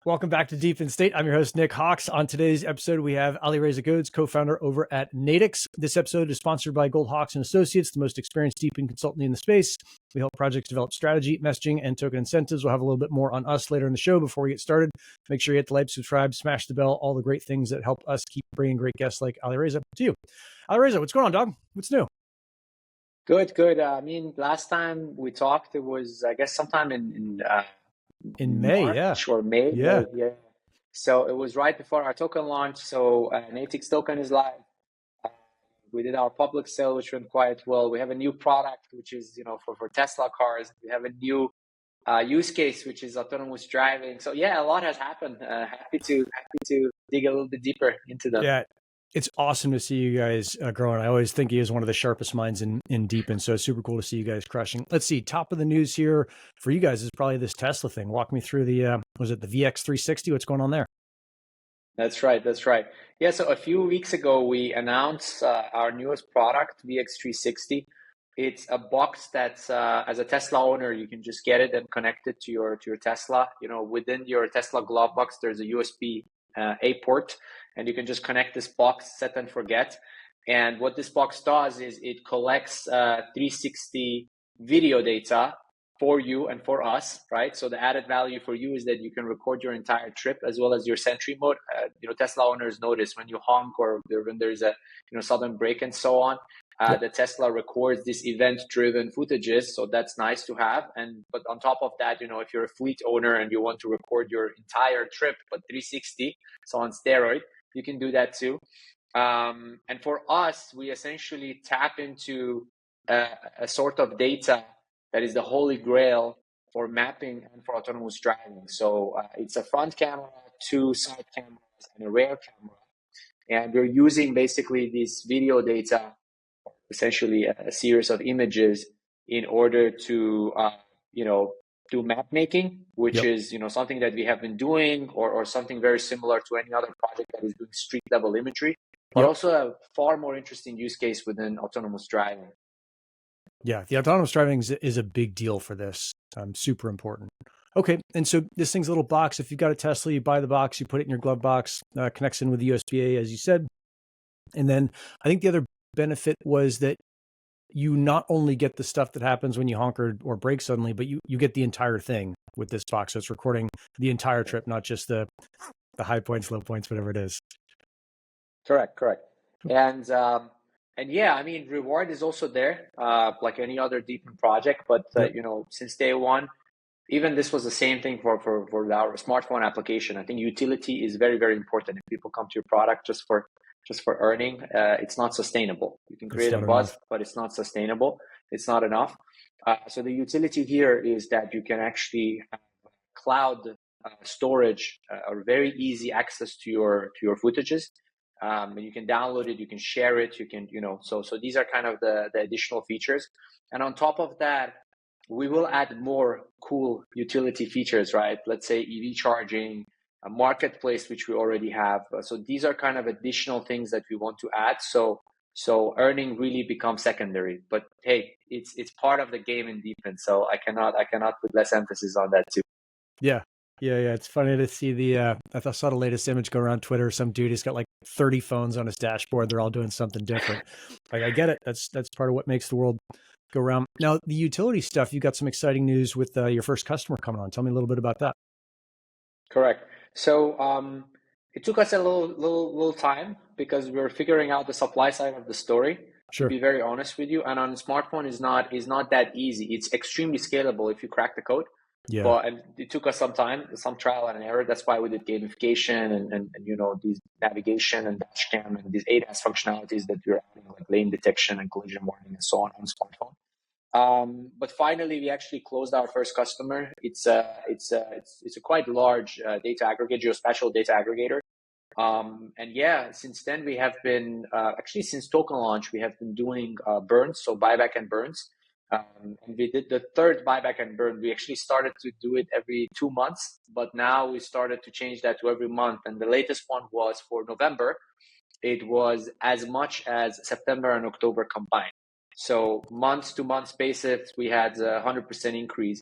Welcome back to Deep in State. I'm your host, Nick Hawks. On today's episode, we have Alireza Ghods, co-founder over at Natix. This episode is sponsored by Gold Hawks & Associates, the most experienced DePIN consultant in the space. We help projects develop strategy, messaging, and token incentives. We'll have a little bit more on us later in the show. Before we get started, make sure you hit the like, subscribe, smash the bell, all the great things that help us keep bringing great guests like Alireza to you. Alireza, what's going on, dog? What's new? Good, good. Last time we talked, it was, I guess, sometime in May, March or May. Yeah. So it was right before our token launch. So Natix token is live. We did our public sale, which went quite well. We have a new product, which is, for Tesla cars. We have a new use case, which is autonomous driving. So yeah, a lot has happened. Happy to dig a little bit deeper into them. Yeah. It's awesome to see you guys growing. I always think he is one of the sharpest minds in DePIN, so it's super cool to see you guys crushing. Let's see, top of the news here for you guys is probably this Tesla thing. Walk me through the, was it the VX360? What's going on there? That's right. Yeah, so a few weeks ago, we announced our newest product, VX360. It's a box that's, as a Tesla owner, you can just get it and connect it to your Tesla. Within your Tesla glove box, there's a USB-A port, and you can just connect this box, set and forget. And what this box does is it collects 360 video data for you and for us, right? So the added value for you is that you can record your entire trip as well as your Sentry mode. Tesla owners notice when you honk or when there's a sudden brake and so on. The Tesla records this event-driven footages, so that's nice to have. But on top of that, if you're a fleet owner and you want to record your entire trip, but 360, so on steroid, you can do that too. And for us, we essentially tap into a sort of data that is the holy grail for mapping and for autonomous driving. So it's a front camera, 2 side cameras, and a rear camera. And we're using basically this video data, essentially a series of images, in order to do map making, which is something that we have been doing, or something very similar to any other project that is doing street level imagery, but also a far more interesting use case within autonomous driving. Yeah, the autonomous driving is a big deal for this. Super important. Okay, and so this thing's a little box. If you've got a Tesla, you buy the box, you put it in your glove box, connects in with the USB-A, as you said. And then I think the other benefit was that you not only get the stuff that happens when you honk or brake suddenly, but you get the entire thing with this box. So it's recording the entire trip, not just the high points, low points, whatever it is. Correct. And yeah, reward is also there, like any other DePIN project. But since day one, even this was the same thing for our smartphone application. I think utility is very, very important. If people come to your product just for earning, it's not sustainable. You can create a buzz, but it's not sustainable. It's not enough. So the utility here is that you can actually have cloud storage or very easy access to your footages. And you can download it, you can share it, you can, so these are kind of the additional features. And on top of that, we will add more cool utility features, right? Let's say EV charging, a marketplace, which we already have. So these are kind of additional things that we want to add. So earning really becomes secondary, but hey, it's part of the game in DePIN. So I cannot put less emphasis on that too. Yeah. It's funny to see I saw the latest image go around Twitter. Some dude, he's got like 30 phones on his dashboard. They're all doing something different. Like, I get it. That's part of what makes the world go round. Now, the utility stuff, you got some exciting news with your first customer coming on. Tell me a little bit about that. Correct. So it took us a little time because we were figuring out the supply side of the story. Sure. To be very honest with you, and on a smartphone is not that easy. It's extremely scalable if you crack the code. Yeah. But it took us some time, some trial and error. That's why we did gamification and these navigation and dash cam and these ADAS functionalities that we're adding, like lane detection and collision warning and so on smartphone. But finally, we actually closed our first customer. It's a quite large data aggregator, geospatial data aggregator. And yeah, since then we have been actually since token launch we have been doing burns, so buyback and burns. And we did the third buyback and burn. We actually started to do it every 2 months, but now we started to change that to every month. And the latest one was for November. It was as much as September and October combined. So month to month basis, we had a 100% increase.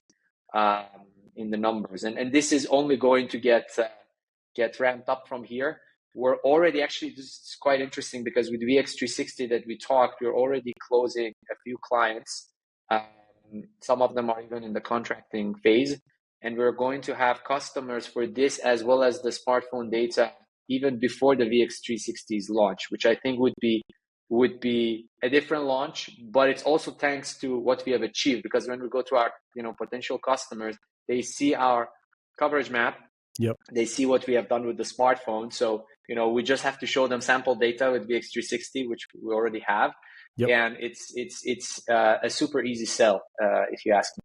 in the numbers, and this is only going to get ramped up from here. We're already actually, this is quite interesting because with VX360 that we talked, we're already closing a few clients. Some of them are even in the contracting phase, and we're going to have customers for this as well as the smartphone data even before the VX360's launch, which I think would be a different launch, but it's also thanks to what we have achieved, because when we go to our potential customers, they see our coverage map. Yep. They see what we have done with the smartphone. So, we just have to show them sample data with VX360, which we already have. Yep. And it's a super easy sell, if you ask me.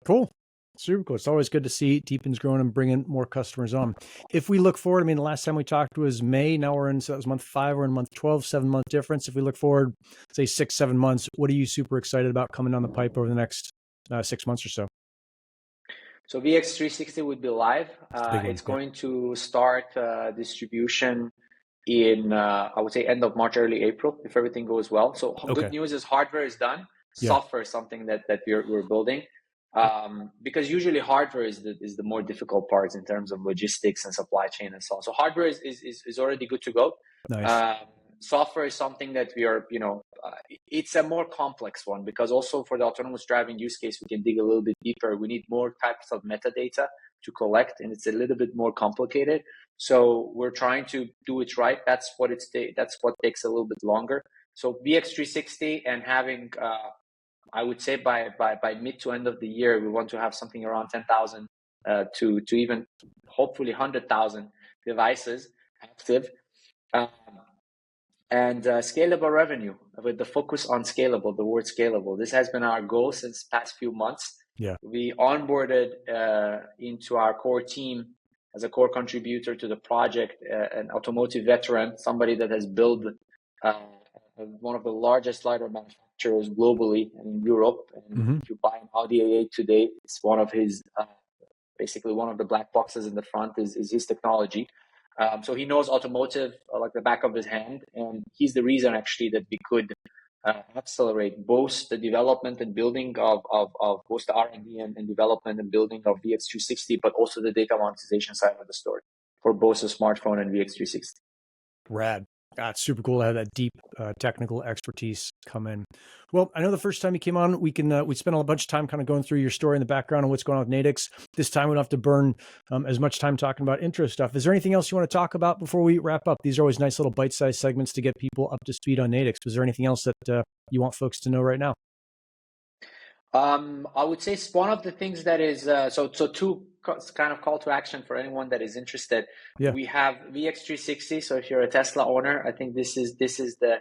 Cool. Super cool. It's always good to see TIPIN's growing and bringing more customers on. If we look forward, I mean, the last time we talked was May. Now we're in, so that was month 5. We're in month 12, 7-month difference. If we look forward, say 6-7 months, what are you super excited about coming down the pipe over the next 6 months or so? So VX360 would be live. It's going to start distribution in, I would say, end of March, early April, if everything goes well. So good news is hardware is done. Software is something that we're building. Because usually hardware is the more difficult parts in terms of logistics and supply chain and so on. So hardware is already good to go. Nice. Software is something that we are, it's a more complex one, because also for the autonomous driving use case, we can dig a little bit deeper. We need more types of metadata to collect, and it's a little bit more complicated. So we're trying to do it right. That's what takes a little bit longer. So VX360 and having, I would say by mid to end of the year, we want to have something around 10,000 to even hopefully 100,000 devices active. And scalable revenue, with the focus on scalable, the word scalable. This has been our goal since past few months. Yeah. We onboarded into our core team as a core contributor to the project, an automotive veteran, somebody that has built one of the largest LiDAR manufacturers globally and in Europe. And if you buy an Audi A8 today, it's one of his, basically one of the black boxes in the front is his technology. So he knows automotive like the back of his hand, and he's the reason actually that we could accelerate both the development and building of both the R&D and development and building of VX360, but also the data monetization side of the story for both the smartphone and VX360. Rad. It's super cool to have that deep technical expertise come in. Well, I know the first time you came on, we spent a bunch of time kind of going through your story in the background and what's going on with Natix. This time we don't have to burn as much time talking about intro stuff. Is there anything else you want to talk about before we wrap up? These are always nice little bite-sized segments to get people up to speed on Natix. Was there anything else that you want folks to know right now? I would say one of the things that is, so two kind of call to action for anyone that is interested. Yeah. We have VX360. So if you're a Tesla owner, I think this is the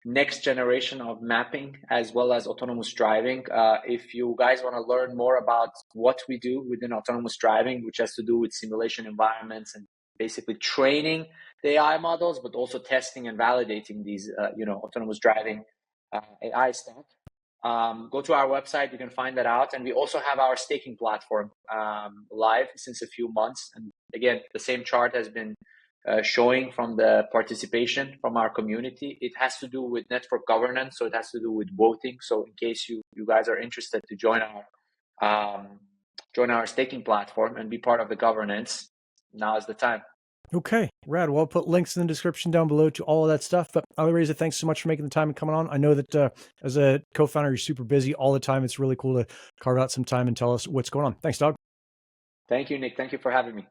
next generation of mapping as well as autonomous driving. If you guys want to learn more about what we do within autonomous driving, which has to do with simulation environments and basically training the AI models, but also testing and validating these, autonomous driving AI stack. Go to our website, you can find that out. And we also have our staking platform live since a few months. And again, the same chart has been showing from the participation from our community. It has to do with network governance, so it has to do with voting. So in case you guys are interested to join our staking platform and be part of the governance, now is the time. Okay, rad. Well, I'll put links in the description down below to all of that stuff. But Alireza, thanks so much for making the time and coming on. I know that as a co-founder, you're super busy all the time. It's really cool to carve out some time and tell us what's going on. Thanks, dog. Thank you, Nick. Thank you for having me.